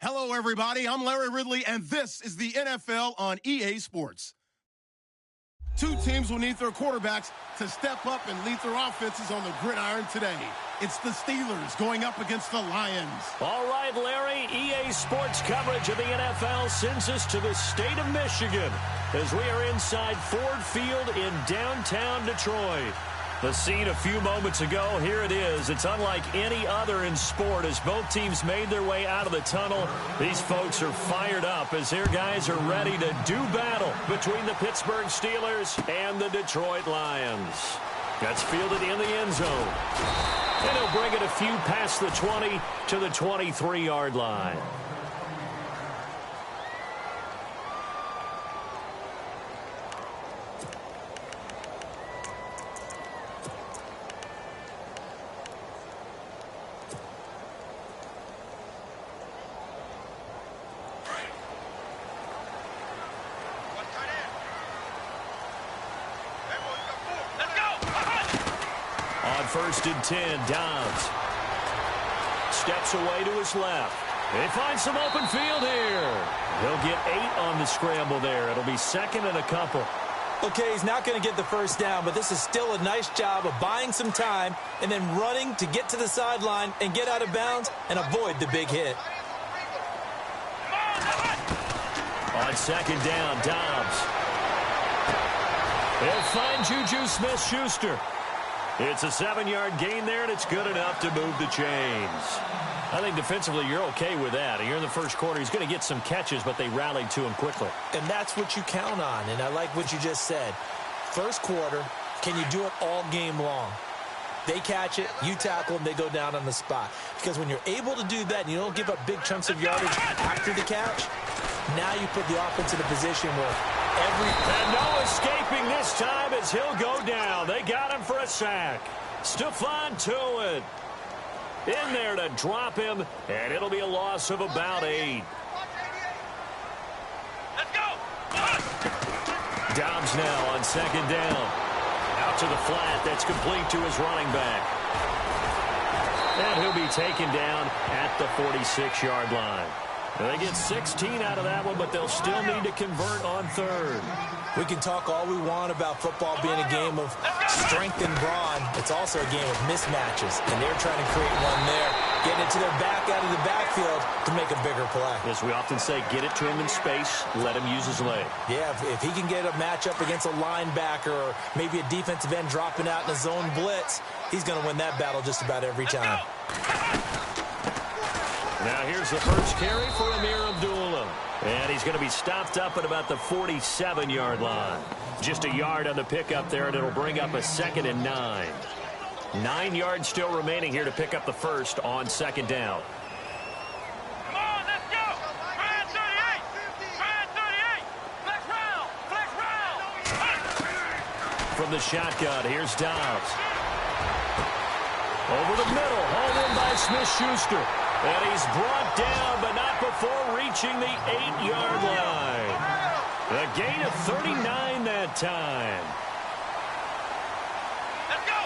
Hello, everybody. I'm Larry Ridley, and this is the NFL on EA Sports. Two teams will need their quarterbacks to step up and lead their offenses on the gridiron today. It's the Steelers going up against the Lions. All right, Larry, EA Sports coverage of the NFL sends us to the state of Michigan as we are inside Ford Field in downtown Detroit. The scene a few moments ago, here it is. It's unlike any other in sport as both teams made their way out of the tunnel. These folks are fired up as their guys are ready to do battle between the Pittsburgh Steelers and the Detroit Lions. That's fielded in the end zone. And he'll bring it a few past the 20 to the 23-yard line. First and 10, Dobbs. Steps away to his left. They find some open field here. He'll get 8 on the scramble there. It'll be second and a couple. Okay, he's not going to get the first down, but this is still a nice job of buying some time and then running to get to the sideline and get out of bounds and avoid the big hit. On second down, Dobbs. He'll find Juju Smith-Schuster. It's a 7-yard gain there, and it's good enough to move the chains. I think defensively you're okay with that. Here in the first quarter, he's going to get some catches, but they rallied to him quickly. And that's what you count on, and I like what you just said. First quarter, can you do it all game long? They catch it, you tackle them, they go down on the spot. Because when you're able to do that and you don't give up big chunks of yardage after the catch, now you put the offense in a position where And no escaping this time as he'll go down. They got him for a sack. Stephon Tuitt in there to drop him, and it'll be a loss of about 8. Let's go! Dobbs now on second down. Out to the flat. That's complete to his running back. And he'll be taken down at the 46-yard line. They get 16 out of that one, but they'll still need to convert on third. We can talk all we want about football being a game of strength and brawn. It's also a game of mismatches, and they're trying to create one there, getting it to their back out of the backfield to make a bigger play. As we often say, get it to him in space, let him use his leg. Yeah, if he can get a matchup against a linebacker or maybe a defensive end dropping out in a zone blitz, he's going to win that battle just about every time. Now here's the first carry for Amir Abdullah. And he's going to be stopped up at about the 47-yard line. Just a yard on the pickup there, and it'll bring up a 2nd and 9. 9 yards still remaining here to pick up the first on second down. Come on, let's go! Fire 38! Fire 38! Flex round! Flex round! From the shotgun, here's Dobbs. Over the middle, hauled in by Smith-Schuster. And he's brought down, but not before reaching the 8-yard line. A gain of 39 that time. Let's go!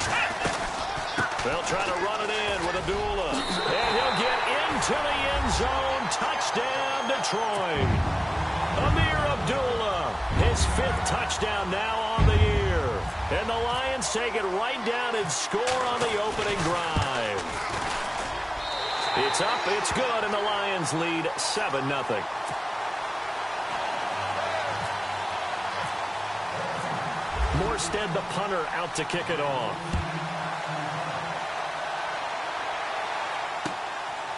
They'll try to run it in with Abdullah. And he'll get into the end zone. Touchdown, Detroit. Amir Abdullah, his 5th touchdown now on the year. And the Lions take it right down and score on the opening drive. It's up, it's good, and the Lions lead 7-0. Morstead, the punter, out to kick it off.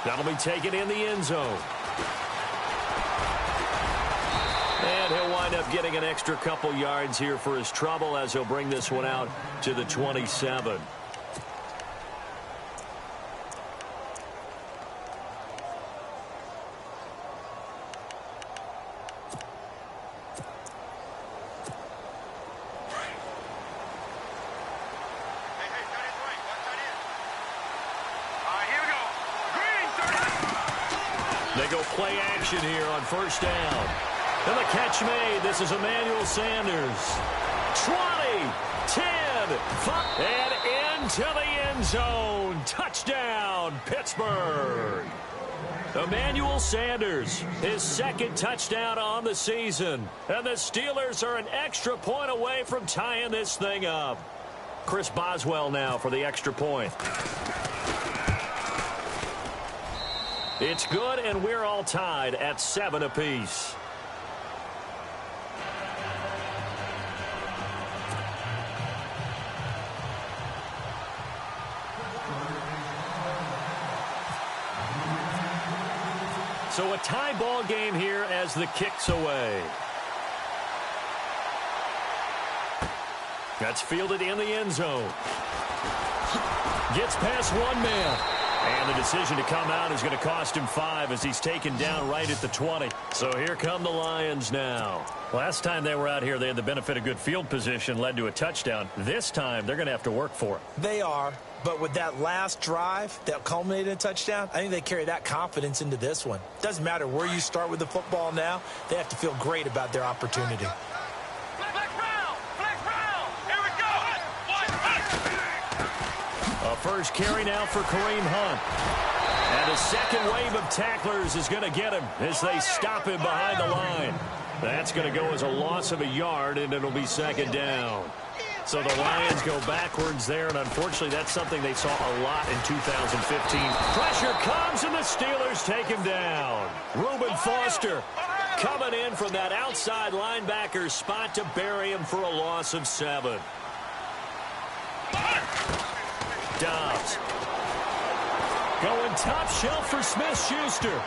That'll be taken in the end zone. And he'll wind up getting an extra couple yards here for his trouble as he'll bring this one out to the 27. They go play action here on first down. And the catch made. This is Emmanuel Sanders. 20, 10, 5, and into the end zone. Touchdown, Pittsburgh. Emmanuel Sanders, his second touchdown on the season. And the Steelers are an extra point away from tying this thing up. Chris Boswell now for the extra point. It's good, and we're all tied at 7 apiece. So a tie ball game here as the kick's away. That's fielded in the end zone. Gets past one man. And the decision to come out is going to cost him 5 as he's taken down right at the 20. So here come the Lions now. Last time they were out here, they had the benefit of good field position, led to a touchdown. This time, they're going to have to work for it. They are. But with that last drive that culminated in a touchdown, I think they carry that confidence into this one. Doesn't matter where you start with the football now. They have to feel great about their opportunity. A first carry now for Kareem Hunt. And a second wave of tacklers is going to get him as they stop him behind the line. That's going to go as a loss of a yard, and it'll be second down. So the Lions go backwards there, and unfortunately that's something they saw a lot in 2015. Pressure comes, and the Steelers take him down. Reuben Foster coming in from that outside linebacker spot to bury him for a loss of 7. Dobbs going top shelf for Smith-Schuster.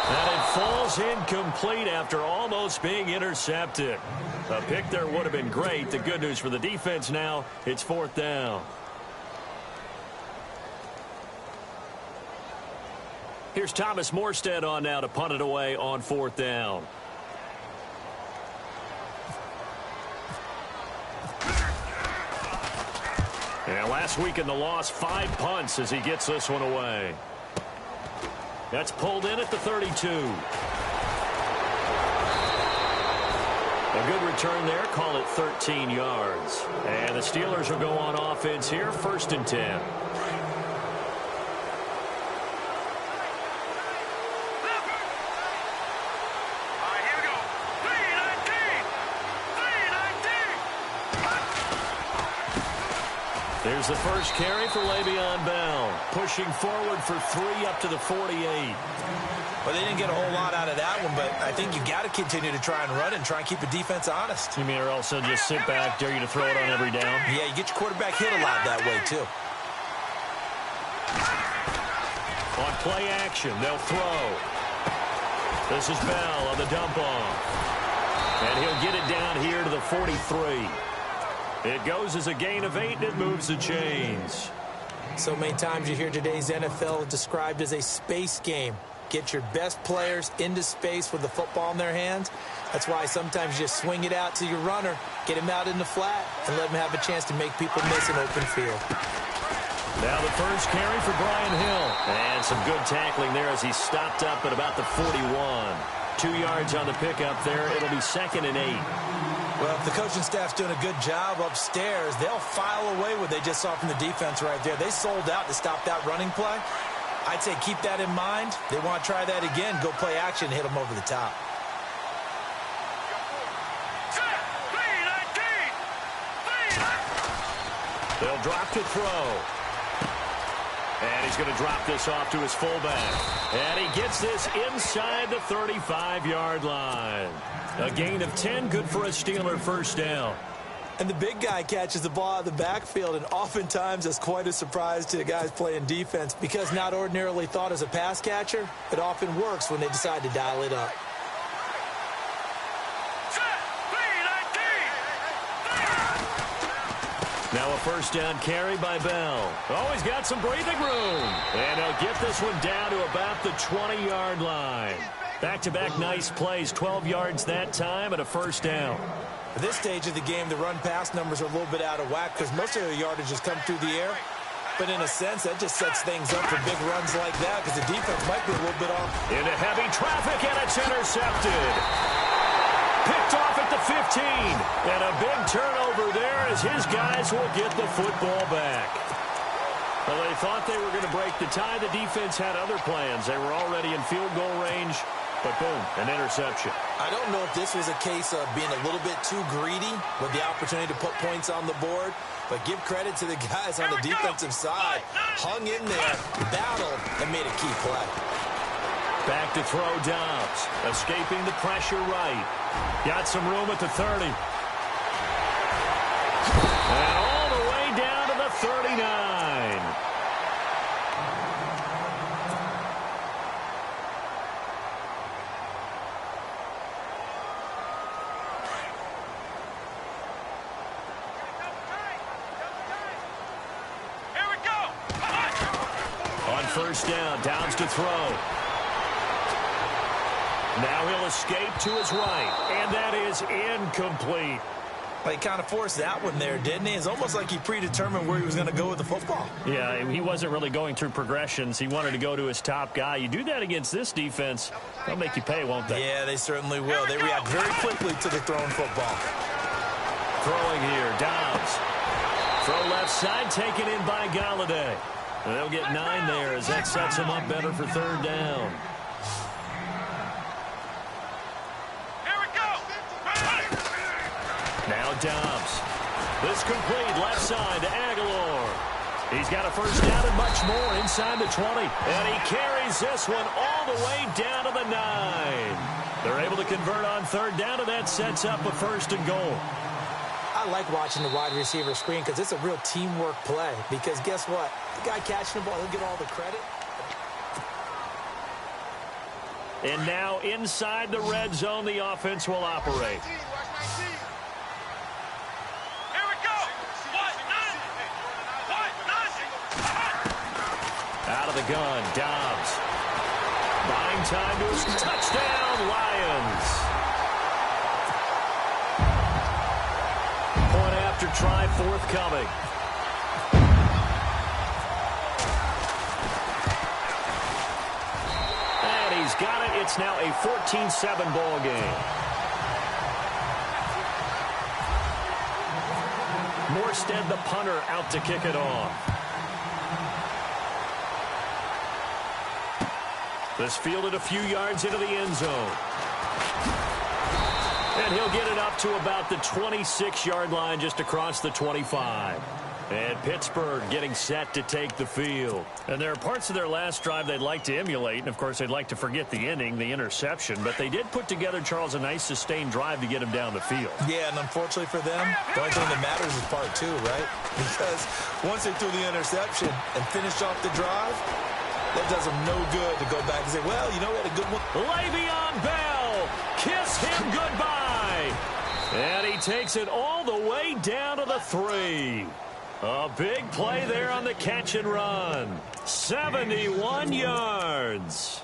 And it falls incomplete after almost being intercepted. A pick there would have been great. The good news for the defense now, it's 4th down. Here's Thomas Morstead on now to punt it away on 4th down. And last week in the loss, 5 punts as he gets this one away. That's pulled in at the 32. A good return there. Call it 13 yards. And the Steelers will go on offense here. 1st and 10. There's the first carry for Le'Veon Bell. Pushing forward for 3 up to the 48. Well, they didn't get a whole lot out of that one, but I think you got to continue to try and run and try and keep the defense honest. You mean or else they'll just sit back, dare you to throw it on every down? Yeah, you get your quarterback hit a lot that way, too. On play action, they'll throw. This is Bell on the dump off. And he'll get it down here to the 43. It goes as a gain of 8, and it moves the chains. So many times you hear today's NFL described as a space game. Get your best players into space with the football in their hands. That's why sometimes you just swing it out to your runner, get him out in the flat, and let him have a chance to make people miss an open field. Now the first carry for Brian Hill. And some good tackling there as he stopped up at about the 41. 2 yards on the pickup there. It'll be 2nd and 8. Well, if the coaching staff's doing a good job upstairs, they'll file away what they just saw from the defense right there. They sold out to stop that running play. I'd say keep that in mind. They want to try that again, go play action, hit them over the top. They'll drop to throw. And he's going to drop this off to his fullback. And he gets this inside the 35-yard line. A gain of 10, good for a Steeler first down. And the big guy catches the ball out of the backfield, and oftentimes that's quite a surprise to the guys playing defense because not ordinarily thought as a pass catcher, it often works when they decide to dial it up. Now a first down carry by Bell. Oh, he's got some breathing room. And he'll get this one down to about the 20-yard line. Back-to-back nice plays, 12 yards that time and a first down. At this stage of the game, the run-pass numbers are a little bit out of whack because most of their yardage has come through the air. But in a sense, that just sets things up for big runs like that because the defense might be a little bit off. Into heavy traffic, and it's intercepted. Picked off at the 15. And a big turnover there as his guys will get the football back. Well, they thought they were going to break the tie. The defense had other plans. They were already in field goal range, but boom, an interception. I don't know if this was a case of being a little bit too greedy with the opportunity to put points on the board, but give credit to the guys on the defensive side. Hung in there, battled, and made a key play. Back to throw Dobbs. Escaping the pressure right. Got some room at the 30. And all the way down to the 39. First down, Downs to throw. Now he'll escape to his right, and that is incomplete. Well, he kind of forced that one there, didn't he? It's almost like he predetermined where he was going to go with the football. Yeah, he wasn't really going through progressions. He wanted to go to his top guy. You do that against this defense, they'll make you pay, won't they? Yeah, they certainly will. They react very quickly to the thrown football. Throwing here, Downs. Throw left side, taken in by Galladay. They'll get 9 there as that sets him up better for third down. Here we go. Now Dobbs. This complete left side to Aguilar. He's got a first down and much more inside the 20. And he carries this one all the way down to the 9. They're able to convert on third down, and that sets up a first and goal. I like watching the wide receiver screen because it's a real teamwork play. Because guess what? The guy catching the ball, he'll get all the credit. And now inside the red zone, the offense will operate. Here we go. Out of the gun, Dobbs. Buying time to his touchdown, Lions. Point after try forthcoming. And he's got it. It's now a 14-7 ball game. Morstead, the punter, out to kick it off. This fielded a few yards into the end zone. And he'll get it up to about the 26-yard line, just across the 25. And Pittsburgh getting set to take the field. And there are parts of their last drive they'd like to emulate. And, of course, they'd like to forget the ending, the interception. But they did put together, Charles, a nice sustained drive to get him down the field. Yeah, and unfortunately for them, the only thing that matters is part 2, right? Because once they threw the interception and finished off the drive, that does them no good to go back and say, well, you know, we had a good one. Le'Veon Bell, kiss him goodbye. And he takes it all the way down to the 3. A big play there on the catch and run. 71 yards.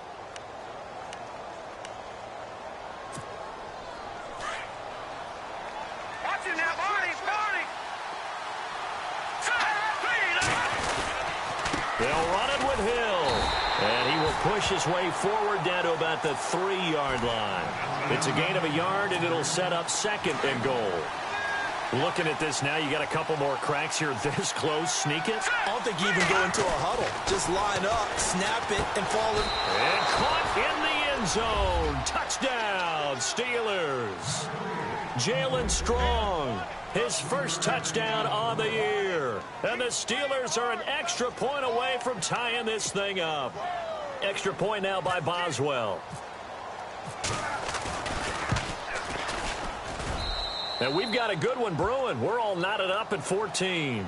Watch him now, Barney. They'll run it with Hill. And he will push his way forward down to about the 3-yard line. It's a gain of a yard, and it'll set up second and goal. Looking at this now, you got a couple more cracks here this close. Sneak it. I don't think you even go into a huddle. Just line up, snap it, and fall in. And caught in the end zone. Touchdown, Steelers. Jalen Strong, his first touchdown on the year. And the Steelers are an extra point away from tying this thing up. Extra point now by Boswell. And we've got a good one brewing. We're all knotted up at 14.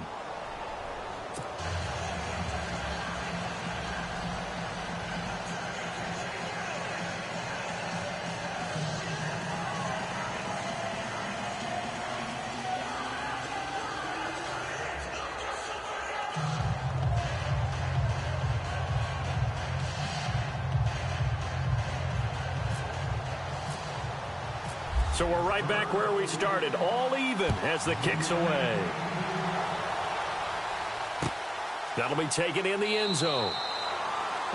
So we're right back where we started, all even as the kick's away. That'll be taken in the end zone.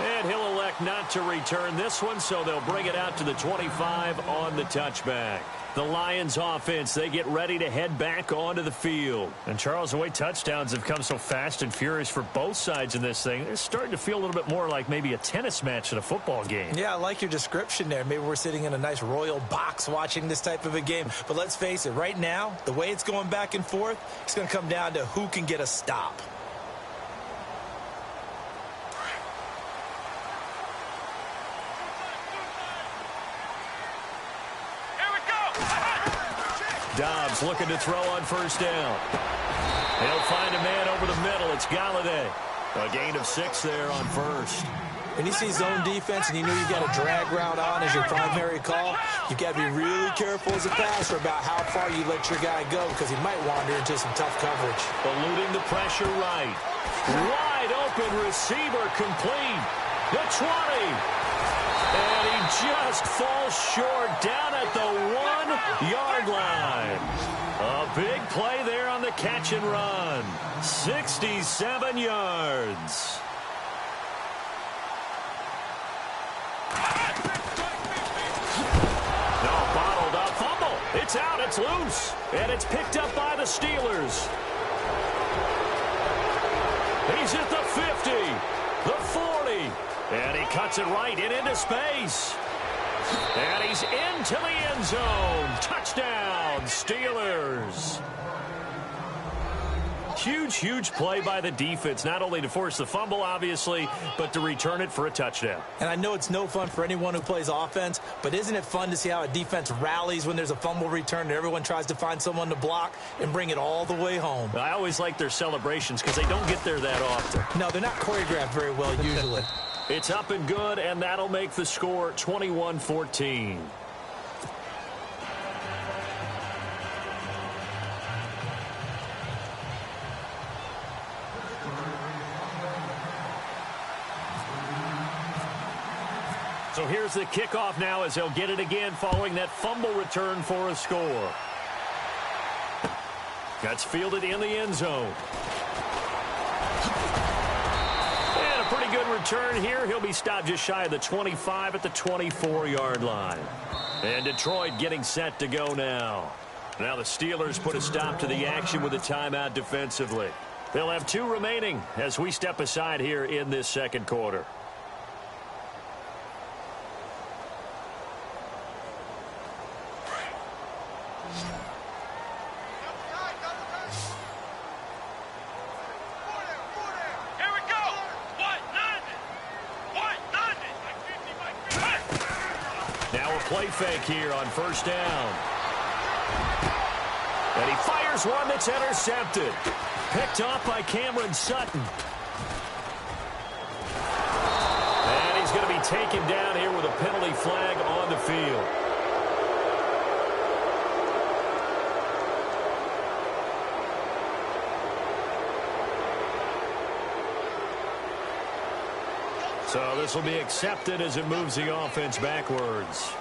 And he'll elect not to return this one, so they'll bring it out to the 25 on the touchback. The Lions offense, they get ready to head back onto the field. And Charles, the way touchdowns have come so fast and furious for both sides in this thing, it's starting to feel a little bit more like maybe a tennis match in a football game. Yeah, I like your description there. Maybe we're sitting in a nice royal box watching this type of a game. But let's face it, right now, the way it's going back and forth, it's going to come down to who can get a stop. Dobbs looking to throw on first down. He'll find a man over the middle. It's Galladay. A gain of 6 there on first. When you see zone defense and you know you got a drag route on as your primary call, you've got to be really careful as a passer about how far you let your guy go because he might wander into some tough coverage. Eluding the pressure right. Wide open receiver complete. The 20. And he just falls short down at the 1-yard line. A big play there on the catch and run. 67 yards. No, bottled up fumble. It's out, it's loose. And it's picked up by the Steelers. He's at the 50, the 40. And he cuts it right into space. And he's into the end zone. Touchdown, Steelers. Huge, huge play by the defense, not only to force the fumble, obviously, but to return it for a touchdown. And I know it's no fun for anyone who plays offense, but isn't it fun to see how a defense rallies when there's a fumble return and everyone tries to find someone to block and bring it all the way home? I always like their celebrations because they don't get there that often. No, they're not choreographed very well usually. It's up and good, and that'll make the score 21-14. So here's the kickoff now as they'll get it again following that fumble return for a score. That's fielded in the end zone. And a pretty good return here. He'll be stopped just shy of the 25 at the 24-yard line. And Detroit getting set to go now. Now the Steelers put a stop to the action with a timeout defensively. They'll have 2 remaining as we step aside here in this second quarter. Play fake here on first down. And he fires one that's intercepted. Picked off by Cameron Sutton. And he's going to be taken down here with a penalty flag on the field. So this will be accepted as it moves the offense backwards.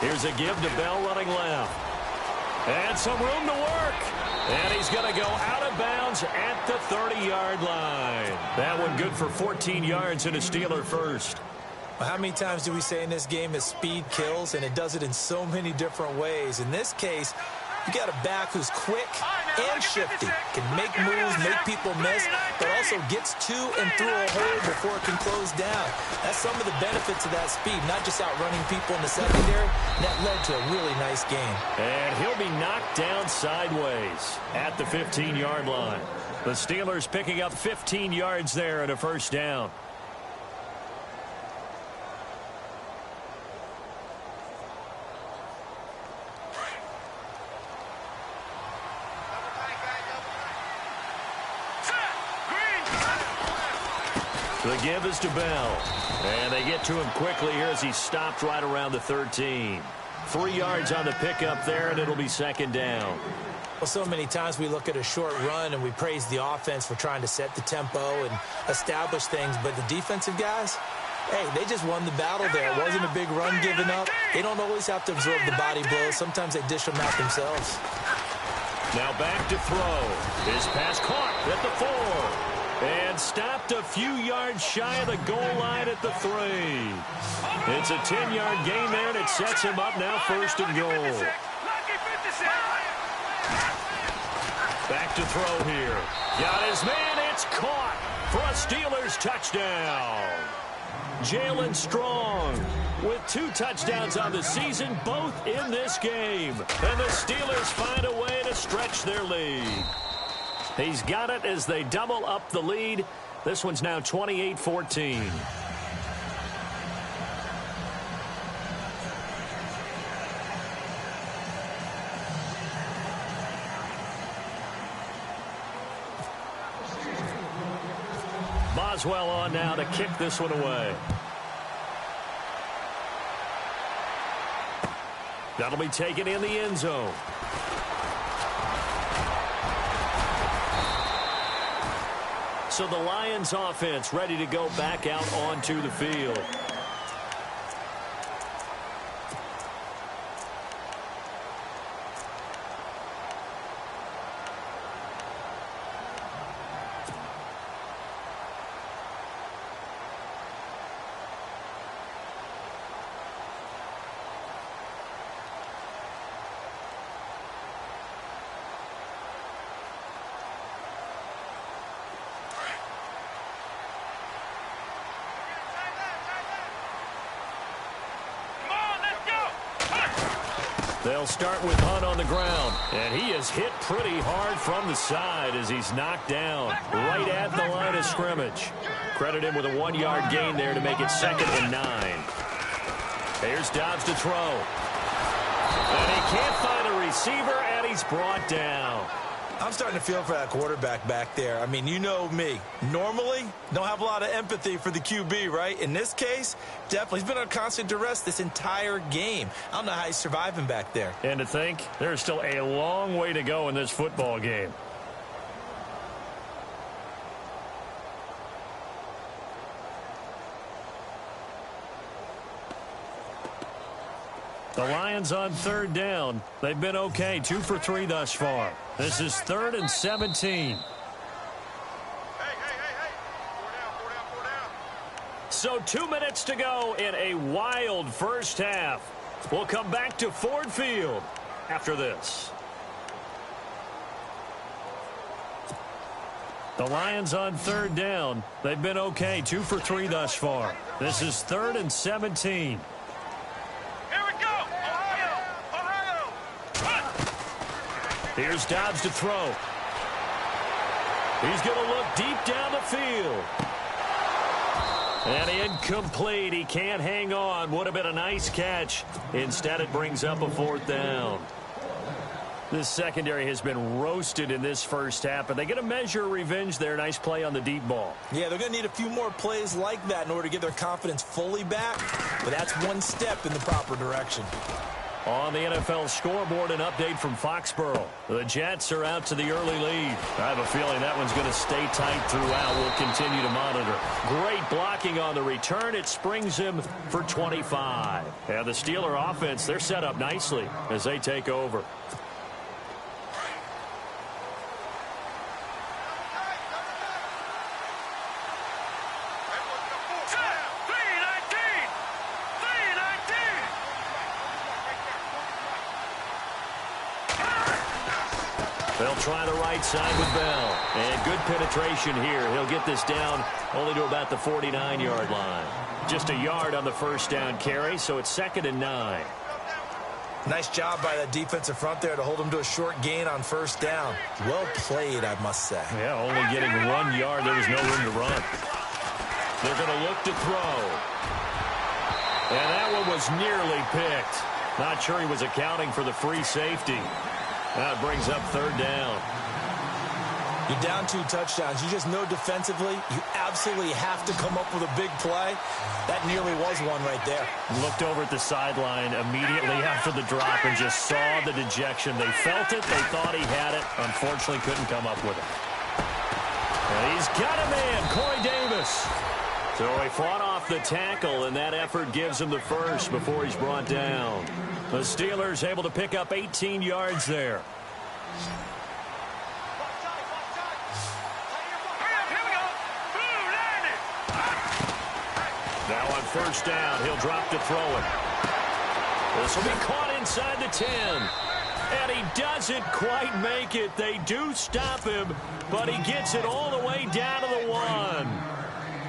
Here's a give to Bell running left. And some room to work. And he's going to go out of bounds at the 30-yard line. That one good for 14 yards and a Steeler first. Well, how many times do we say in this game that speed kills, and it does it in so many different ways. In this case, you got a back who's quick and shifty, can make moves, make people miss, but also gets to and through a hole before it can close down. That's some of the benefits of that speed, not just outrunning people in the secondary. And that led to a really nice game. And he'll be knocked down sideways at the 15-yard line. The Steelers picking up 15 yards there and a first down. The give is to Bell. And they get to him quickly here as he stopped right around the 13. 3 yards on the pickup there, and it'll be second down. Well, so many times we look at a short run and we praise the offense for trying to set the tempo and establish things, but the defensive guys, Hey, they just won the battle there. It wasn't a big run given up. They don't always have to absorb the body blows. Sometimes they dish them out themselves. Now back to throw. His pass caught at the 4. And stopped a few yards shy of the goal line at the 3. It's a 10-yard gain there, and it sets him up now 1st and goal. Back to throw here. Got his man. It's caught for a Steelers touchdown. Jalen Strong with 2 touchdowns on the season, both in this game. And the Steelers find a way to stretch their lead. He's got it as they double up the lead. This one's now 28-14. Boswell on now to kick this one away. That'll be taken in the end zone. So the Lions offense ready to go back out onto the field. They'll start with Hunt on the ground, and he is hit pretty hard from the side as he's knocked down right at the line of scrimmage. Credit him with a 1-yard gain there to make it 2nd and 9. Here's Dobbs to throw. And he can't find a receiver, and he's brought down. I'm starting to feel for that quarterback back there. I mean, you know me. Normally, don't have a lot of empathy for the QB, right? In this case, definitely. He's been on constant duress this entire game. I don't know how he's surviving back there. And to think, there's still a long way to go in this football game. The Lions on 3rd down. They've been okay, 2 for 3 thus far. This is 3rd and 17. So 2 minutes to go in a wild first half. We'll come back to Ford Field after this. The Lions on 3rd down. They've been okay, 2 for 3 thus far. This is 3rd and 17. Here's Dobbs to throw. He's going to look deep down the field. And incomplete. He can't hang on. Would have been a nice catch. Instead, it brings up a 4th down. This secondary has been roasted in this first half, but they get a measure of revenge there. Nice play on the deep ball. Yeah, they're going to need a few more plays like that in order to get their confidence fully back, but that's one step in the proper direction. On the NFL scoreboard, an update from Foxborough. The Jets are out to the early lead. I have a feeling that one's going to stay tight throughout. We'll continue to monitor. Great blocking on the return. It springs him for 25. And the Steeler offense, they're set up nicely as they take over. They'll try the right side with Bell. And good penetration here. He'll get this down only to about the 49-yard line. Just a yard on the first down carry, so it's 2nd and 9. Nice job by that defensive front there to hold him to a short gain on 1st down. Well played, I must say. Yeah, only getting 1 yard. There was no room to run. They're going to look to throw. And that one was nearly picked. Not sure he was accounting for the free safety. That brings up 3rd down. You're down 2 touchdowns. You just know defensively you absolutely have to come up with a big play. That nearly was one right there. Looked over at the sideline immediately after the drop and just saw the dejection. They felt it. They thought he had it. Unfortunately, couldn't come up with it. And he's got a man, Corey Davis. So he fought off the tackle, and that effort gives him the first before he's brought down. The Steelers able to pick up 18 yards there. Now on first down, he'll drop to throw it. This will be caught inside the 10. And he doesn't quite make it. They do stop him, but he gets it all the way down to the 1.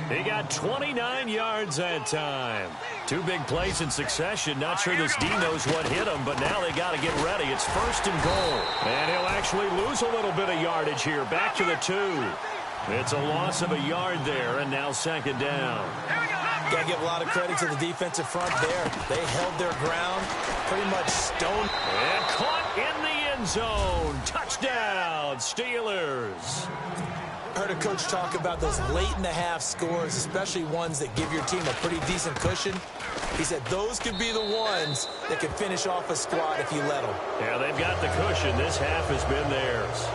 He got 29 yards that time. Two big plays in succession. Not sure this D knows what hit him, but now they got to get ready. It's first and goal. And he'll actually lose a little bit of yardage here. Back to the 2. It's a loss of a yard there, and now second down. Got to give a lot of credit to the defensive front there. They held their ground, pretty much stone. And caught in the end zone. Touchdown, Steelers. Heard a coach talk about those late-in-the-half scores, especially ones that give your team a pretty decent cushion. He said those could be the ones that could finish off a squad if you let them. Yeah, they've got the cushion. This half has been theirs.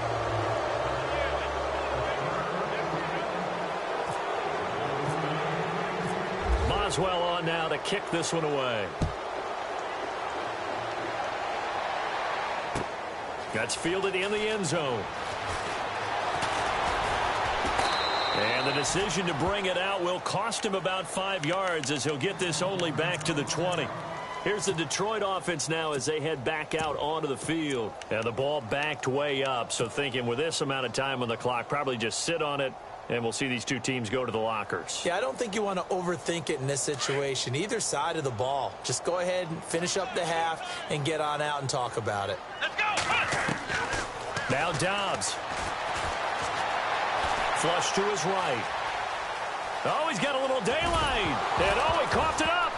Boswell on now to kick this one away. That's fielded in the end zone. And the decision to bring it out will cost him about 5 yards as he'll get this only back to the 20. Here's the Detroit offense now as they head back out onto the field. And the ball backed way up, so thinking with this amount of time on the clock, probably just sit on it, and we'll see these two teams go to the lockers. Yeah, I don't think you want to overthink it in this situation. Either side of the ball. Just go ahead and finish up the half and get on out and talk about it. Let's go. Now Dobbs. Flush to his right. Oh, he's got a little daylight. And oh, he coughed it up.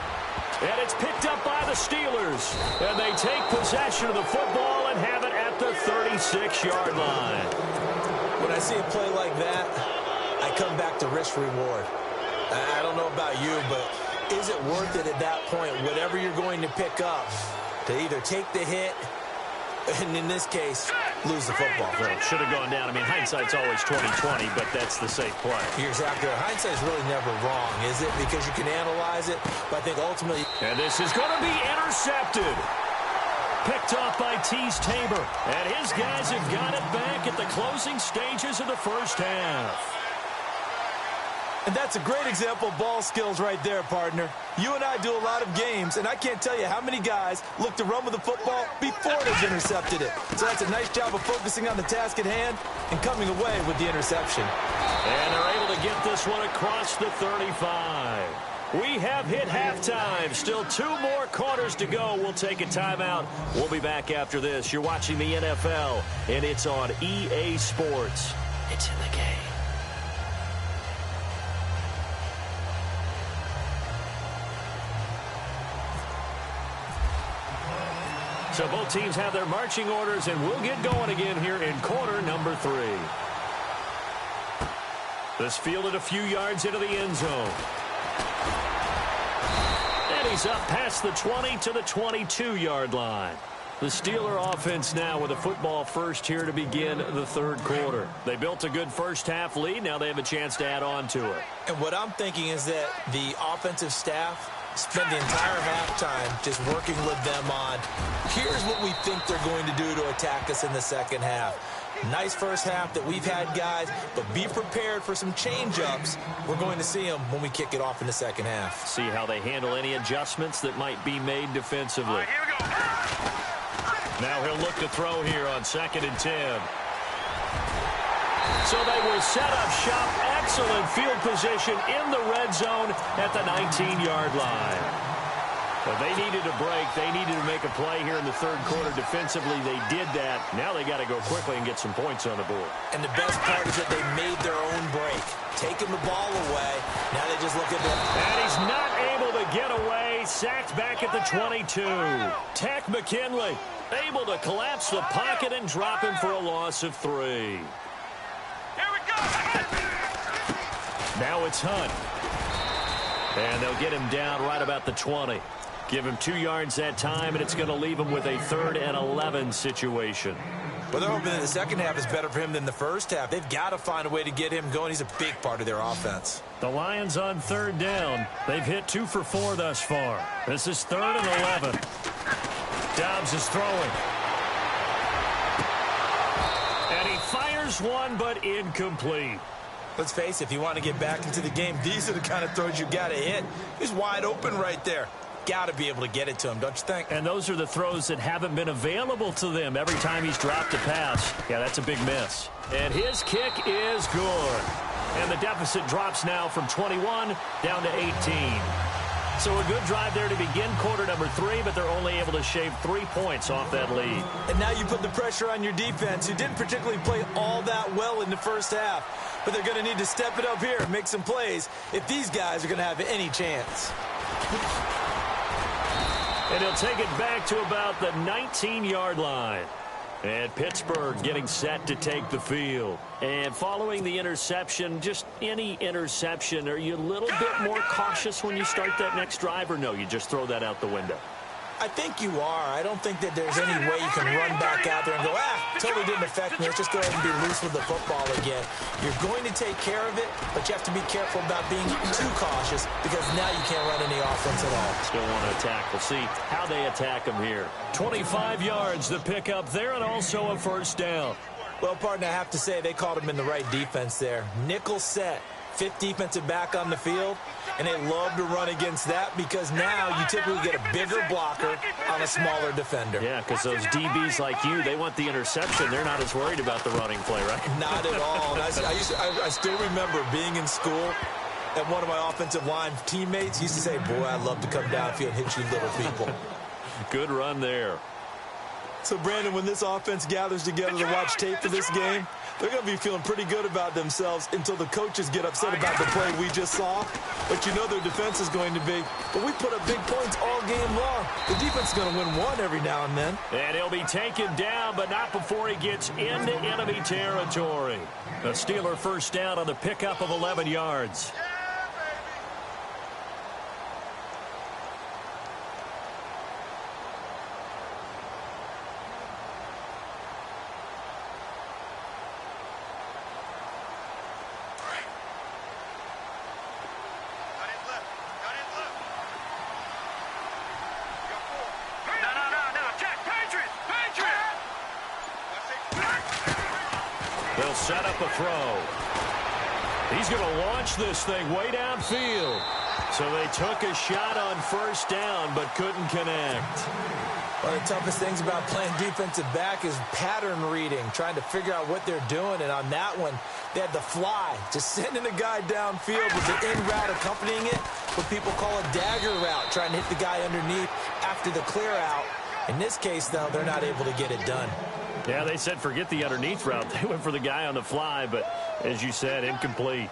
And it's picked up by the Steelers. And they take possession of the football and have it at the 36-yard line. When I see a play like that, I come back to risk-reward. I don't know about you, but is it worth it at that point, whatever you're going to pick up, to either take the hit, and in this case, lose the football? Well, it should have gone down. I mean, hindsight's always 20/20, but that's the safe play. You're exactly right. Hindsight's really never wrong, is it? Because you can analyze it, but I think ultimately... And this is going to be intercepted. Picked off by Tease Tabor. And his guys have got it back at the closing stages of the first half. And that's a great example of ball skills right there, partner. You and I do a lot of games, and I can't tell you how many guys look to run with the football before they've intercepted it. So that's a nice job of focusing on the task at hand and coming away with the interception. And they're able to get this one across the 35. We have hit halftime. Still 2 more quarters to go. We'll take a timeout. We'll be back after this. You're watching the NFL, and it's on EA Sports. It's in the game. So both teams have their marching orders, and we'll get going again here in quarter number 3. This fielded a few yards into the end zone. And he's up past the 20 to the 22-yard line. The Steeler offense now with a football first here to begin the third quarter. They built a good first half lead. Now they have a chance to add on to it. And what I'm thinking is that the offensive staff spend the entire halftime just working with them on, here's what we think they're going to do to attack us in the second half. Nice first half that we've had, guys, but be prepared for some change-ups. We're going to see them when we kick it off in the second half. See how they handle any adjustments that might be made defensively. Here we go. Now he'll look to throw here on 2nd and 10. So they will set up shop. Excellent field position in the red zone at the 19-yard line. But they needed a break. They needed to make a play here in the third quarter defensively. They did that. Now they got to go quickly and get some points on the board. And the best part is that they made their own break, taking the ball away. Now they just look at the... And he's not able to get away. Sacked back at the 22. Tech McKinley able to collapse the pocket and drop him for a loss of 3. Here we go. Now it's Hunt. And they'll get him down right about the 20. Give him 2 yards that time, and it's going to leave him with a 3rd and 11 situation. Well, they're hoping that the second half is better for him than the first half. They've got to find a way to get him going. He's a big part of their offense. The Lions on third down. They've hit 2 for 4 thus far. This is 3rd and 11. Dobbs is throwing. And he fires one, but incomplete. Let's face it, if you want to get back into the game, these are the kind of throws you got to hit. He's wide open right there. Got to be able to get it to him, don't you think? And those are the throws that haven't been available to them every time he's dropped a pass. Yeah, that's a big miss. And his kick is good. And the deficit drops now from 21 down to 18. So a good drive there to begin quarter number 3, but they're only able to shave 3 points off that lead. And now you put the pressure on your defense, who didn't particularly play all that well in the first half. But they're going to need to step it up here and make some plays if these guys are going to have any chance. And he'll take it back to about the 19-yard line. And Pittsburgh getting set to take the field. And following the interception, just any interception, are you a little bit more cautious when you start that next drive, or no, you just throw that out the window? I think you are. I don't think that there's any way you can run back out there and go, totally didn't affect me. Let's just go ahead and be loose with the football again. You're going to take care of it, but you have to be careful about being too cautious because now you can't run any offense at all. Still want to attack. We'll see how they attack him here. 25 yards, the pickup there, and also a first down. Well, partner, I have to say they called him in the right defense there. Nickel set. 5th defensive back on the field, and they love to run against that because now you typically get a bigger blocker on a smaller defender. Yeah, because those DBs like you, they want the interception. They're not as worried about the running play, right? Not at all. And I still remember being in school, and one of my offensive line teammates used to say, boy, I'd love to come downfield and hit you little people. Good run there. So, Brandon, when this offense gathers together to watch tape for this game, they're going to be feeling pretty good about themselves until the coaches get upset about the play we just saw. But you know their defense is going to be, but we put up big points all game long. The defense is going to win one every now and then. And he'll be taken down, but not before he gets into enemy territory. The Steeler first down on the pickup of 11 yards. They'll set up a throw. He's going to launch this thing way downfield. So they took a shot on first down, but couldn't connect. One of the toughest things about playing defensive back is pattern reading, trying to figure out what they're doing. And on that one, they had the fly, just sending a guy downfield with the in route accompanying it, what people call a dagger route, trying to hit the guy underneath after the clear out. In this case, though, they're not able to get it done. Yeah, they said forget the underneath route. They went for the guy on the fly, but as you said, incomplete.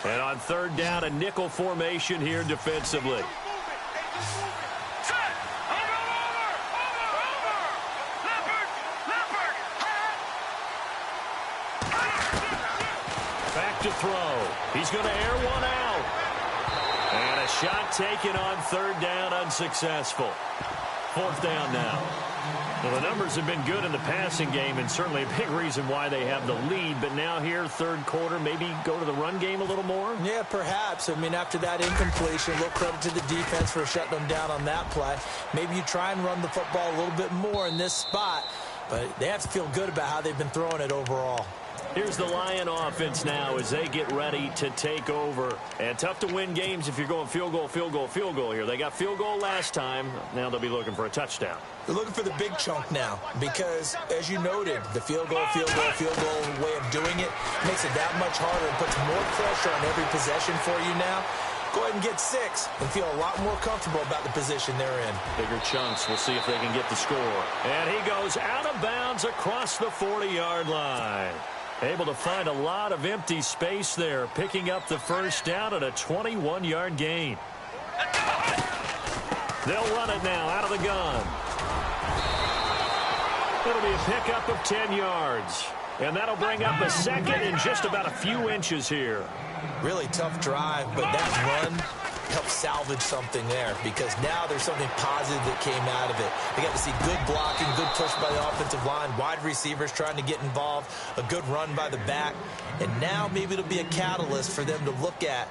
And on third down, a nickel formation here defensively. Back to throw. He's going to air one out. And a shot taken on third down, unsuccessful. Fourth down now. Well, the numbers have been good in the passing game, and certainly a big reason why they have the lead. But now here, third quarter, maybe go to the run game a little more? Yeah, perhaps. I mean, after that incompletion, a little credit to the defense for shutting them down on that play. Maybe you try and run the football a little bit more in this spot. But they have to feel good about how they've been throwing it overall. Here's the Lion offense now as they get ready to take over. And tough to win games if you're going field goal, field goal, field goal here. They got field goal last time. Now they'll be looking for a touchdown. They're looking for the big chunk now because, as you noted, the field goal way of doing it makes it that much harder and puts more pressure on every possession for you now. Go ahead and get 6 and feel a lot more comfortable about the position they're in. Bigger chunks. We'll see if they can get the score. And he goes out of bounds across the 40-yard line. Able to find a lot of empty space there, picking up the first down at a 21-yard gain. They'll run it now out of the gun. It'll be a pickup of 10 yards. And that'll bring up a second in just about a few inches here. Really tough drive, but that run help salvage something there, because now there's something positive that came out of it. They got to see good blocking, good push by the offensive line, wide receivers trying to get involved, a good run by the back, and now maybe it'll be a catalyst for them to look at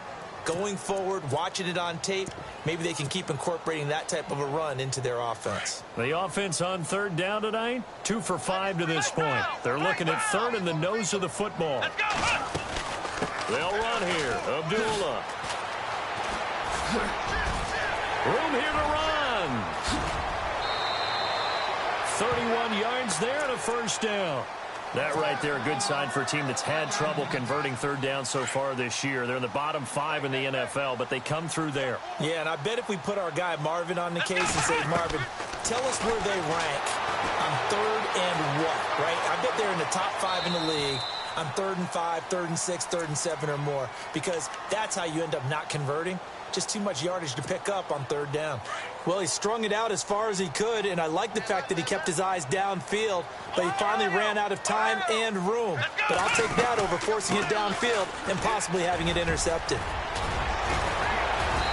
going forward, watching it on tape. Maybe they can keep incorporating that type of a run into their offense. The offense on third down tonight, 2 for 5 to this point. They're looking at third in the nose of the football. They'll run here. Abdullah. Room here to run. 31 yards there and a first down. That right there, a good sign for a team that's had trouble converting third down so far this year. They're in the bottom 5 in the NFL, but they come through there. Yeah, and I bet if we put our guy Marvin on the case and say, Marvin, tell us where they rank on third and what, right? I bet they're in the top 5 in the league on 3rd and 5, 3rd and 6, 3rd and 7 or more, because that's how you end up not converting. Just too much yardage to pick up on third down. Well, he strung it out as far as he could, and I like the fact that he kept his eyes downfield, but he finally ran out of time and room. But I'll take that over forcing it downfield and possibly having it intercepted.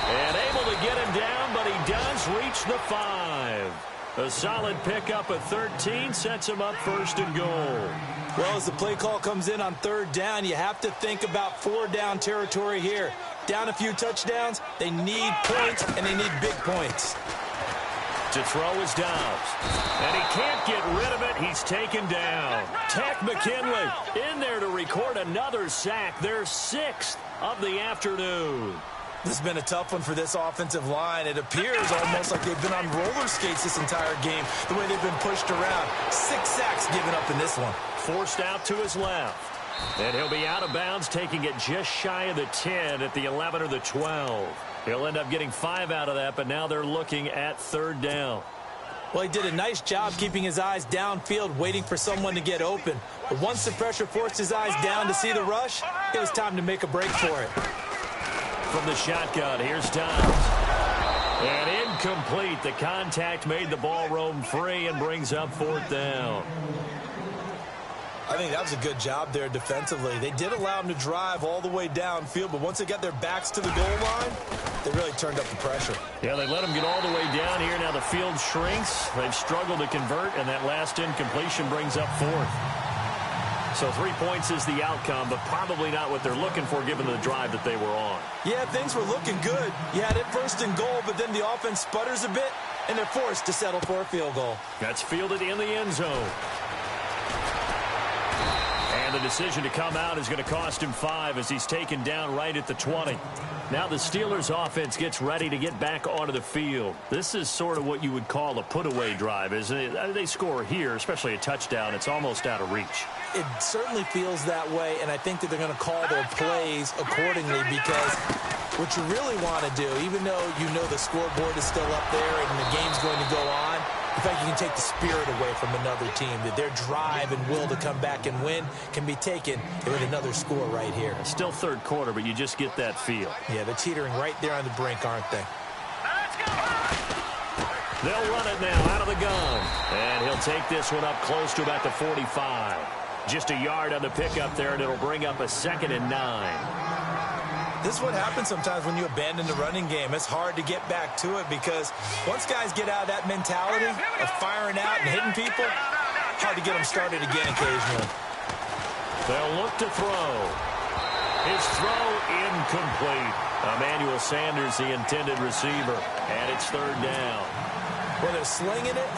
And able to get him down, but he does reach the 5. A solid pickup at 13 sets him up 1st and goal. Well, as the play call comes in on third down, you have to think about 4-down territory here. Down a few touchdowns, they need points, and they need big points. To throw is Dobbs. And he can't get rid of it. He's taken down. Tech McKinley in there to record another sack. Their 6th of the afternoon. This has been a tough one for this offensive line. It appears almost like they've been on roller skates this entire game, the way they've been pushed around. 6 sacks given up in this one. Forced out to his left. And he'll be out of bounds, taking it just shy of the 10 at the 11 or the 12. He'll end up getting 5 out of that, but now they're looking at third down. Well, he did a nice job keeping his eyes downfield, waiting for someone to get open. But once the pressure forced his eyes down to see the rush, it was time to make a break for it. From the shotgun, here's Dobbs. And incomplete. The contact made the ball roam free and brings up 4th down. I think that was a good job there defensively. They did allow him to drive all the way downfield, but once they got their backs to the goal line, they really turned up the pressure. Yeah, they let him get all the way down here. Now the field shrinks. They've struggled to convert, and that last incompletion brings up 4th. So 3 points is the outcome, but probably not what they're looking for given the drive that they were on. Yeah, things were looking good. You had it 1st and goal, but then the offense sputters a bit, and they're forced to settle for a field goal. That's fielded in the end zone. And the decision to come out is going to cost him 5 as he's taken down right at the 20. Now the Steelers offense gets ready to get back onto the field. This is sort of what you would call a put-away drive, isn't it? They score here, especially a touchdown. It's almost out of reach. It certainly feels that way, and I think that they're going to call their plays accordingly, because what you really want to do, even though you know the scoreboard is still up there and the game's going to go on, in fact, you can take the spirit away from another team, that their drive and will to come back and win can be taken with another score right here. Still third quarter, but you just get that feel. Yeah, they're teetering right there on the brink, aren't they? They'll run it now out of the gun. And he'll take this one up close to about the 45. Just a yard on the pickup there, and it'll bring up a 2nd and 9. This is what happens sometimes when you abandon the running game. It's hard to get back to it, because once guys get out of that mentality of firing out and hitting people, hard to get them started again occasionally. They'll look to throw. His throw incomplete. Emmanuel Sanders, the intended receiver, and it's third down. Well, they're slinging it,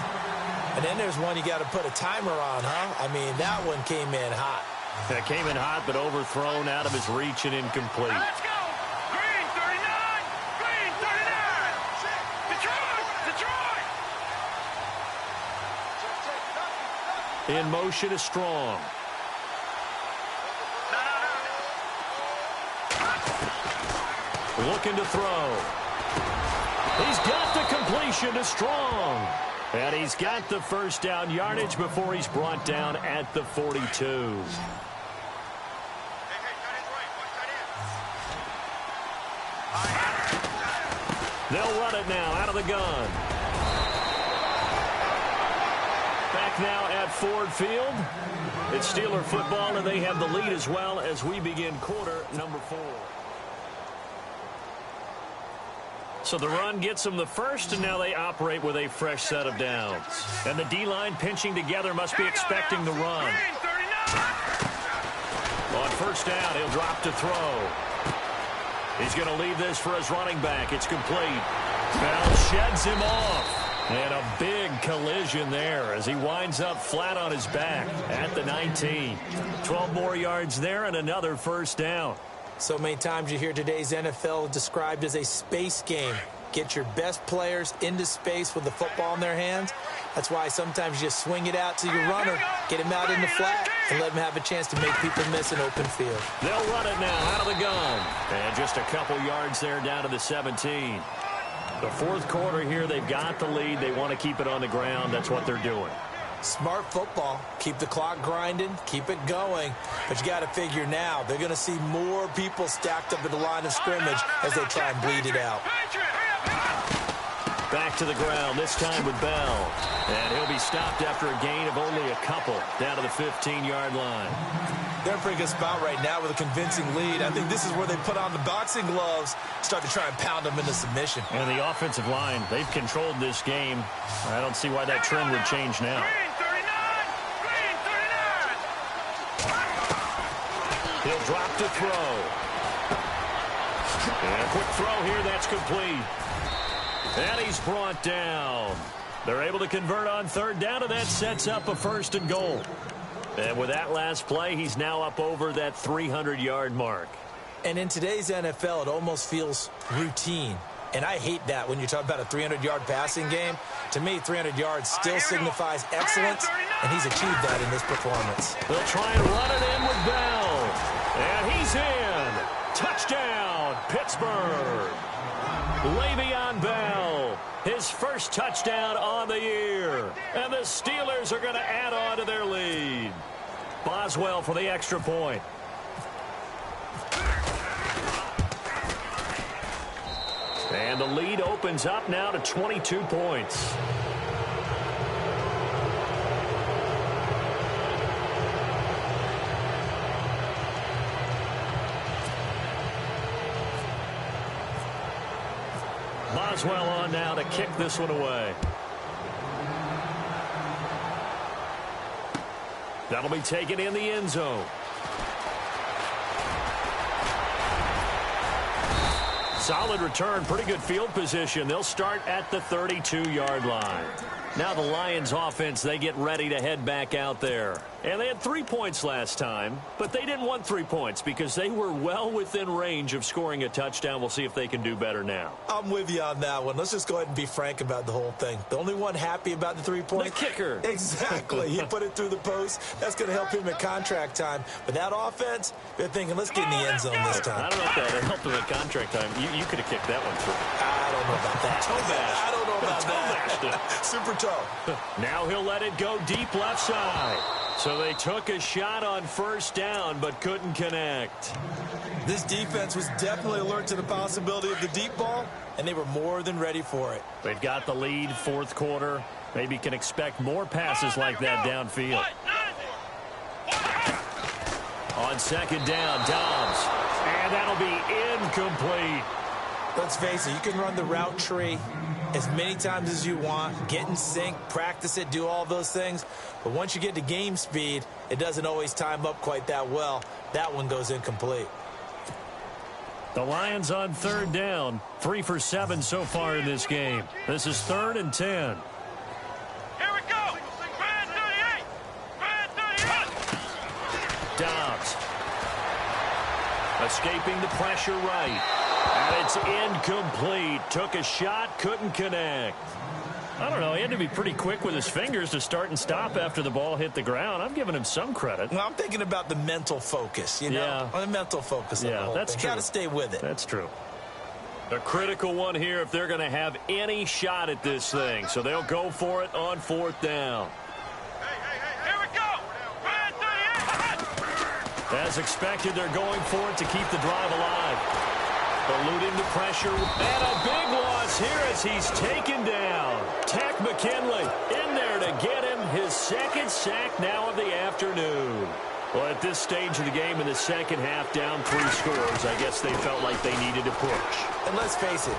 and then there's one you got to put a timer on, huh? I mean, that one came in hot. That came in hot, but overthrown out of his reach and incomplete. Let's go! Green 39! Green 39! Detroit! In motion is Strong. Looking to throw. He's got the completion to Strong. And he's got the first down yardage before he's brought down at the 42. They'll run it now out of the gun. Back now at Ford Field. It's Steeler football, and they have the lead as well as we begin quarter number 4. So the run gets them the first, and now they operate with a fresh set of downs. And the D-line pinching together must be expecting the run. On first down, he'll drop to throw. He's going to leave this for his running back. It's complete. Bell sheds him off. And a big collision there as he winds up flat on his back at the 19. 12 more yards there and another first down. So many times you hear today's NFL described as a space game. Get your best players into space with the football in their hands. That's why sometimes you just swing it out to your runner, get him out in the flat, and let him have a chance to make people miss an open field. They'll run it now out of the gun. And just a couple yards there down to the 17. The fourth quarter here, they've got the lead. They want to keep it on the ground. That's what they're doing. Smart football. Keep the clock grinding. Keep it going. But you got to figure now, they're going to see more people stacked up at the line of scrimmage as they try and bleed it out. Back to the ground, this time with Bell. And he'll be stopped after a gain of only a couple down to the 15-yard line. They're in a pretty good spot right now with a convincing lead. I think this is where they put on the boxing gloves, start to try and pound them into submission. And the offensive line, they've controlled this game. I don't see why that trend would change now. He'll drop to throw. And a quick throw here, that's complete. And he's brought down. They're able to convert on third down, and that sets up a first and goal. And with that last play, he's now up over that 300-yard mark. And in today's NFL, it almost feels routine. And I hate that when you talk about a 300-yard passing game. To me, 300 yards still signifies excellence, and he's achieved that in this performance. They'll try and run it in with Bell. And he's in. Touchdown, Pittsburgh. Le'Veon Bell, his first touchdown on the year. And the Steelers are going to add on to their lead. Boswell for the extra point. And the lead opens up now to 22 points. Boswell on now to kick this one away. That'll be taken in the end zone. Solid return, pretty good field position. They'll start at the 32-yard line. Now the Lions offense, they get ready to head back out there. And they had 3 points last time, but they didn't want 3 points because they were well within range of scoring a touchdown. We'll see if they can do better now. I'm with you on that one. Let's just go ahead and be frank about the whole thing. The only one happy about the 3 points? The kicker. Exactly. He put it through the post. That's going to help him at contract time. But that offense, they're thinking, let's get in the end zone this time. I don't know if that helped him at contract time. You could have kicked that one through. I don't know about that. I don't know about that. Super toe. Now he'll let it go deep left side. So they took a shot on first down but couldn't connect. This defense was definitely alert to the possibility of the deep ball, and they were more than ready for it. They've got the lead, fourth quarter. Maybe can expect more passes like that downfield. On second down, Dobbs. And that'll be incomplete. Let's face it, you can run the route tree as many times as you want, get in sync, practice it, do all those things. But once you get to game speed, it doesn't always time up quite that well. That one goes incomplete. The Lions on third down, 3 for 7 so far in this game. This is 3rd and 10. Here we go. Brand 38. Brand 38. Dobbs. Escaping the pressure right. And it's incomplete. Took a shot, couldn't connect. I don't know. He had to be pretty quick with his fingers to start and stop after the ball hit the ground. I'm giving him some credit. Well, I'm thinking about the mental focus, you know? Yeah. The mental focus of the whole that's thing. true. Got to stay with it. That's true. A critical one here if they're going to have any shot at this thing. So they'll go for it on 4th down. Here we go. Brand 38. As expected, they're going for it to keep the drive alive. Eluding the pressure, and a big loss here as he's taken down. Tack McKinley in there to get him his second sack now of the afternoon. Well, at this stage of the game in the second half, down 3 scores, I guess they felt like they needed to push. And let's face it.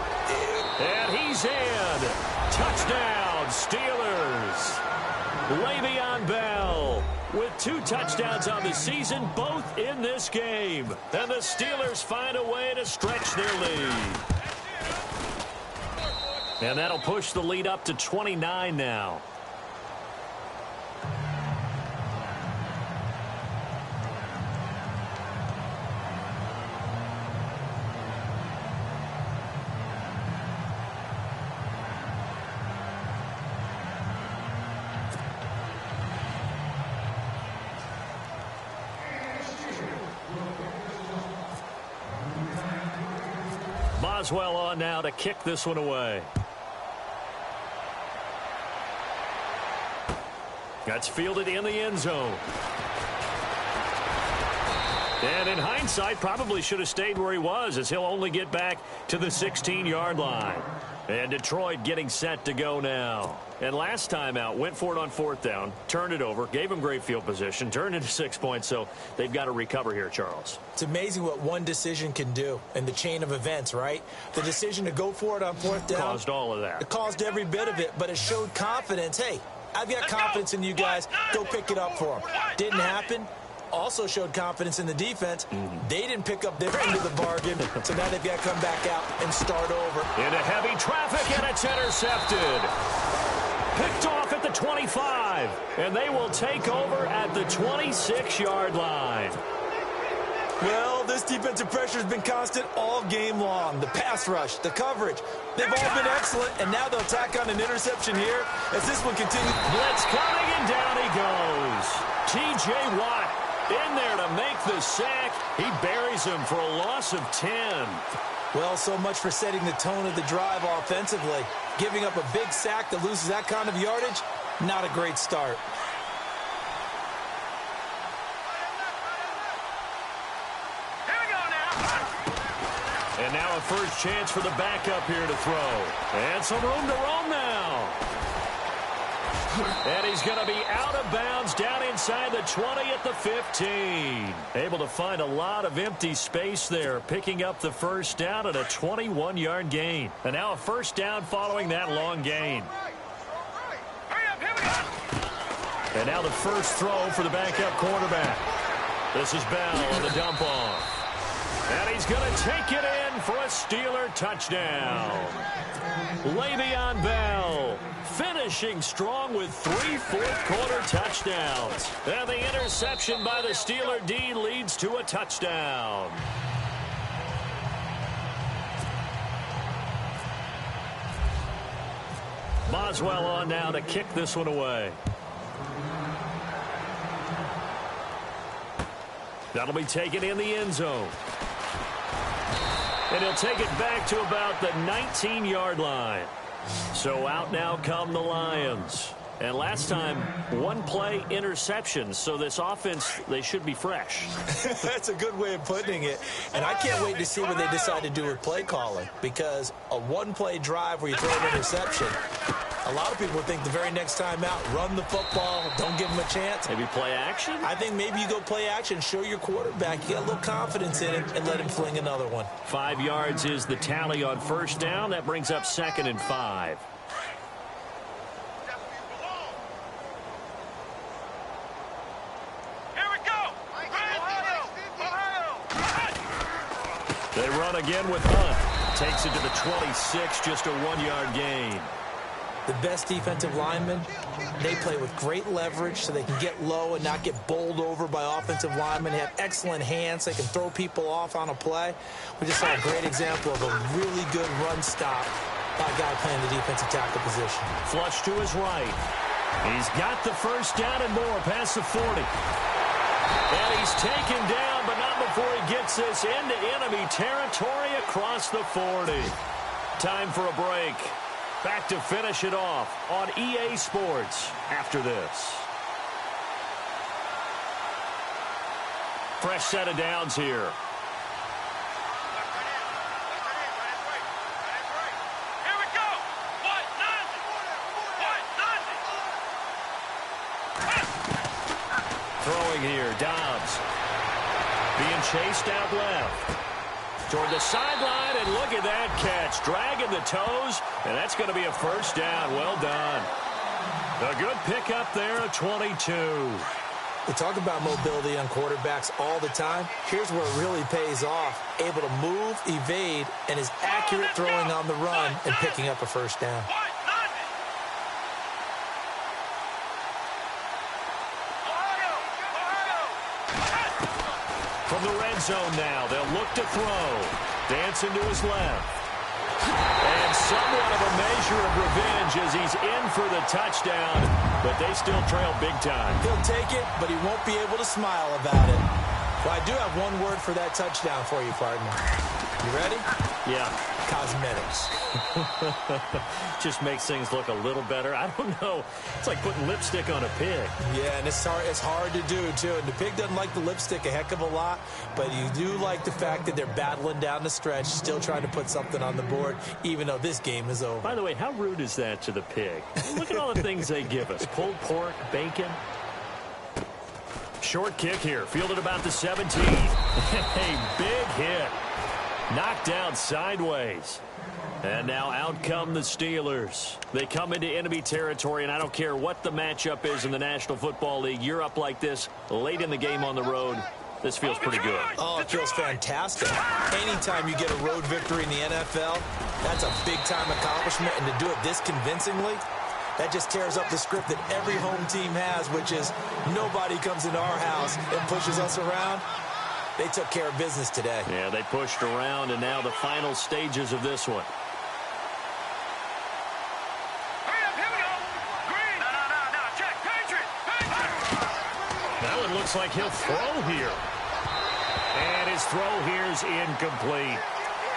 And he's in. Touchdown, Steelers. Le'Veon Bell with 2 touchdowns on the season, both in this game. And the Steelers find a way to stretch their lead. And that'll push the lead up to 29 now. Boswell on now to kick this one away. That's fielded in the end zone. And in hindsight, probably should have stayed where he was, as he'll only get back to the 16-yard line. And Detroit getting set to go now. And last time out, went for it on 4th down, turned it over, gave him great field position, turned into 6 points, so they've got to recover here, Charles. It's amazing what one decision can do in the chain of events, right? The decision to go for it on 4th down. Caused all of that. It caused every bit of it, but it showed confidence. Hey, I've got confidence in you guys. Go pick it up for them. Didn't happen. Also showed confidence in the defense. They didn't pick up their end of the bargain, so now they've got to come back out and start over. Into heavy traffic, and it's intercepted. Picked off at the 25, and they will take over at the 26-yard line. Well, this defensive pressure has been constant all game long. The pass rush, the coverage, they've all been excellent, and now they'll tack on an interception here as this one continues. Blitz coming, and down he goes. T.J. Watt in there to make the sack. He buries him for a loss of 10. Well, so much for setting the tone of the drive offensively. Giving up a big sack that loses that kind of yardage, not a great start. And now a first chance for the backup here to throw. And some room to roam now. And he's going to be out of bounds down inside the 20 at the 15. Able to find a lot of empty space there, picking up the first down at a 21-yard gain. And now a first down following that long gain. And now the first throw for the backup quarterback. This is Bell on the dump off. And he's going to take it in for a Steeler touchdown. Le'Veon Bell finishing strong with 3 fourth-quarter touchdowns. And the interception by the Steeler D leads to a touchdown. Boswell on now to kick this one away. That'll be taken in the end zone. And he'll take it back to about the 19-yard line. So out now come the Lions. And last time, 1-play interception. So this offense, they should be fresh. That's a good way of putting it. And I can't wait to see what they decide to do with play calling. Because a 1-play drive where you throw an interception, a lot of people think the very next time out, run the football, don't give them a chance. Maybe play action? I think maybe you go play action, show your quarterback, you got a little confidence in him, and let him fling another one. 5 yards is the tally on first down. That brings up 2nd and 5. They run again with Hunt. Takes it to the 26, just a 1-yard gain. The best defensive linemen, they play with great leverage so they can get low and not get bowled over by offensive linemen. They have excellent hands. They can throw people off on a play. We just saw a great example of a really good run stop by a guy playing the defensive tackle position. Flush to his right. He's got the first down and more past the 40. And he's taken down, but not before he gets this into enemy territory across the 40. Time for a break. Back to finish it off on EA Sports after this. Fresh set of downs here. throwing here. Dobbs being chased out left. Toward the sideline, and look at that catch. Dragging the toes, and that's going to be a first down. Well done. A good pickup there at 22. We talk about mobility on quarterbacks all the time. Here's where it really pays off. Able to move, evade, and is accurate throwing on the run and picking up a first down. From the red zone now, they'll look to throw. Dancing to his left. And somewhat of a measure of revenge as he's in for the touchdown, but they still trail big time. He'll take it, but he won't be able to smile about it. Well, I do have one word for that touchdown for you, partner. You ready? Yeah. Cosmetics. Just makes things look a little better. I don't know. It's like putting lipstick on a pig. Yeah, and it's hard to do, too. And the pig doesn't like the lipstick a heck of a lot, but you do like the fact that they're battling down the stretch, still trying to put something on the board, even though this game is over. By the way, how rude is that to the pig? Look at all the things they give us. Pulled pork, bacon. Short kick here, fielded about the 17. A big hit. Knocked down sideways. And now out come the Steelers. They come into enemy territory, and I don't care what the matchup is in the National Football League. You're up like this late in the game on the road. This feels pretty good. Oh, it feels fantastic. Anytime you get a road victory in the NFL, that's a big-time accomplishment. And to do it this convincingly, that just tears up the script that every home team has, which is nobody comes into our house and pushes us around. They took care of business today. Yeah, they pushed around, and now the final stages of this one. Hurry up, here we go. Green. No. Check. Patriot. That one looks like he'll throw here. And his throw here is incomplete.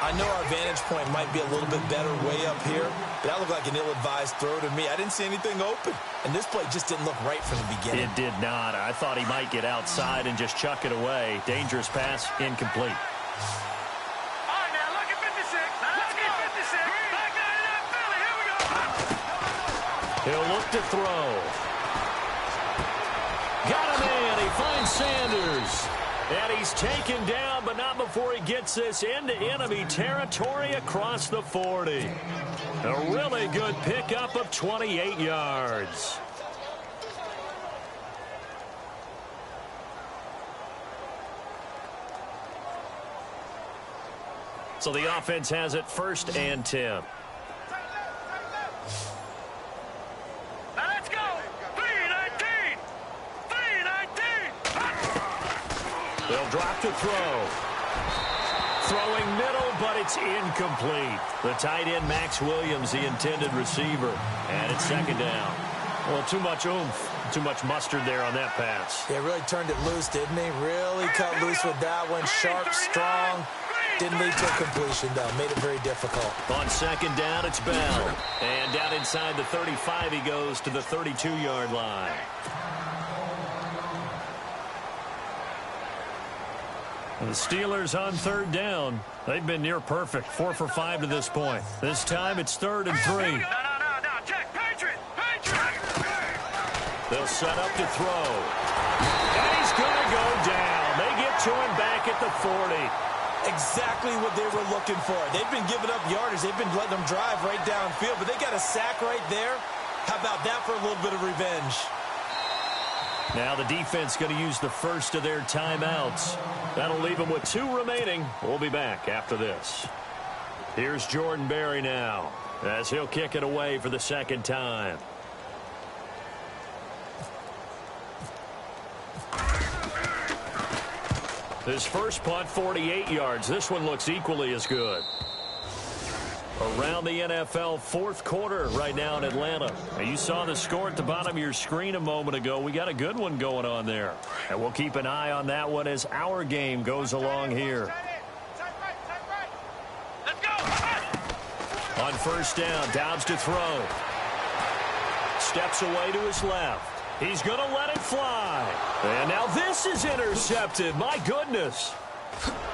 I know our vantage point might be a little bit better way up here, but that looked like an ill-advised throw to me. I didn't see anything open, and this play just didn't look right from the beginning. It did not. I thought he might get outside and just chuck it away. Dangerous pass, incomplete. All right, now look at 56. Look at 56. Back out of that Philly. Here we go. He'll look to throw. Got a man. He finds Sanders. And he's taken down, but not before he gets this into enemy territory across the 40. A really good pickup of 28 yards. So the offense has it 1st and 10. Now let's go. 3-19. 3-19. They'll drop to throw. Throwing middle, but it's incomplete. The tight end, Max Williams, the intended receiver. And it's 2nd down. Well, too much oomph, too much mustard there on that pass. They really turned it loose, didn't they? Really cut loose with that one. Sharp, strong. Didn't lead to a completion, though. Made it very difficult. On 2nd down, it's Bell. And down inside the 35, he goes to the 32-yard line. The Steelers on 3rd down. They've been near perfect. 4 for 5 to this point. This time it's 3rd and 3. No. Check. Patriot. They'll set up to throw. And he's going to go down. They get to him back at the 40. Exactly what they were looking for. They've been giving up yardage. They've been letting them drive right downfield, but they got a sack right there. How about that for a little bit of revenge? Now the defense going to use the first of their timeouts. That'll leave them with 2 remaining. We'll be back after this. Here's Jordan Berry now as he'll kick it away for the 2nd time. His first punt, 48 yards. This one looks equally as good. Around the NFL 4th quarter right now in Atlanta. Now, you saw the score at the bottom of your screen a moment ago. We got a good one going on there. And we'll keep an eye on that one as our game goes along here. Let's go. On 1st down, Dobbs to throw. Steps away to his left. He's going to let it fly. And now this is intercepted. My goodness.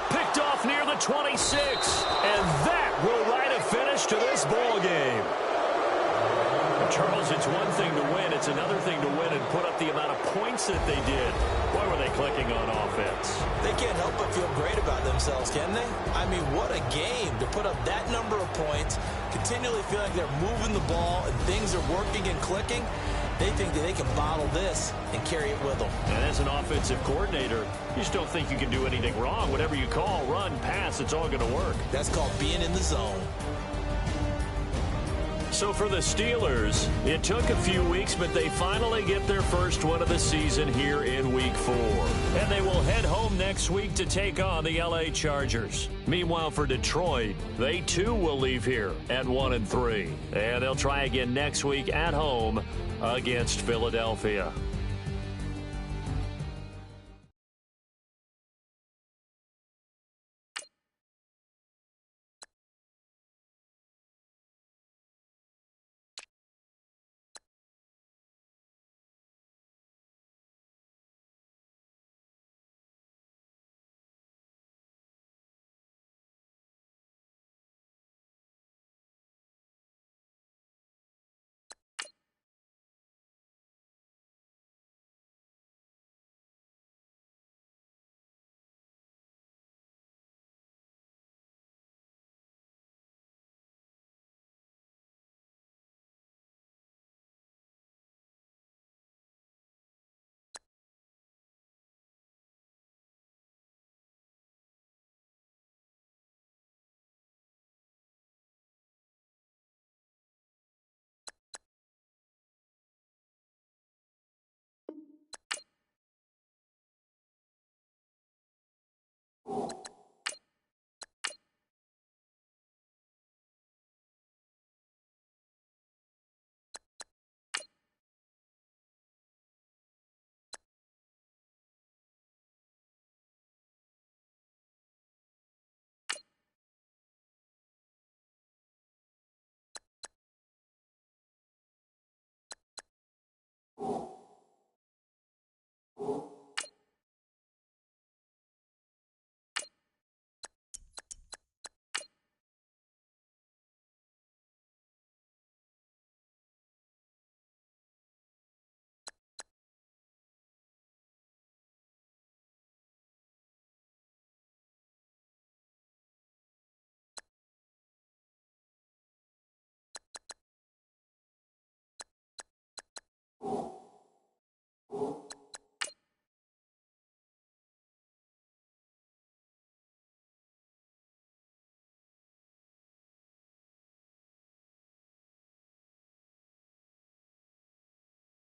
Picked off near the 26. And that will write a finish to this ball game. Charles, it's one thing to win. It's another thing to win and put up the amount of points that they did. Boy, were they clicking on offense. They can't help but feel great about themselves, can they? I mean, what a game to put up that number of points, continually feel like they're moving the ball and things are working and clicking. They think that they can bottle this and carry it with them. And as an offensive coordinator, you just don't think you can do anything wrong. Whatever you call, run, pass, it's all going to work. That's called being in the zone. So for the Steelers, it took a few weeks, but they finally get their first one of the season here in Week 4. And they will head home next week to take on the LA Chargers. Meanwhile, for Detroit, they too will leave here at 1-3. And they'll try again next week at home against Philadelphia.